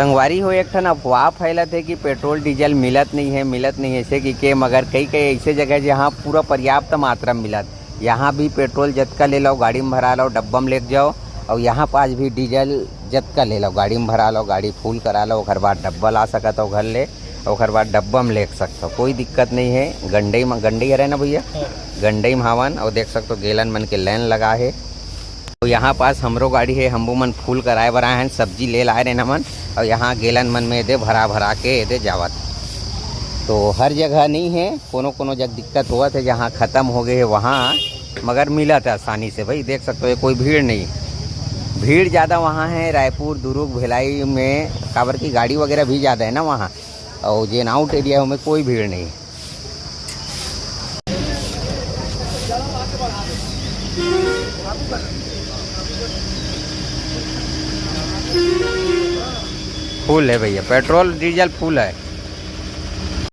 संगवारी हो एक ठन अफवाह फैलत है कि पेट्रोल डीजल मिलत नहीं है ऐसे कि मगर कई ऐसे जगह जहाँ पूरा पर्याप्त मात्रा में मिलत। यहाँ भी पेट्रोल जतका ले लो गाड़ी में भरा लो, डब्बा में ले जाओ, और यहाँ पास भी डीजल जतका ले लो गाड़ी में भरा लो, गाड़ी फुल करा लो, ओकर बाद डब्बा ला सकत हो घर ले, ओकर बाद डब्बा में ले सकते हो, कोई दिक्कत नहीं है। गंडई में गंडई है ना भैया, गंडई में हवन, और देख सकते हो गेलन मन के लाइन लगा है। तो यहाँ पास हमरो गाड़ी है, हमबू मन फुल कराए बर आए हैं, सब्जी ले लाए रहे मन, और यहाँ गेलन मन में दे भरा के दे जावत। तो हर जगह नहीं है, कोनो जगह दिक्कत हुआ है, जहाँ ख़त्म हो गए है वहाँ मगर मिला था आसानी से। भाई देख सकते हो कोई भीड़ नहीं, भीड़ ज़्यादा वहाँ है रायपुर, दुर्ग, भिलाई में काबर की गाड़ी वगैरह भी ज़्यादा है ना वहाँ, और जेन आउट एरिया में कोई भीड़ नहीं। फुल है भैया, पेट्रोल डीजल फुल है।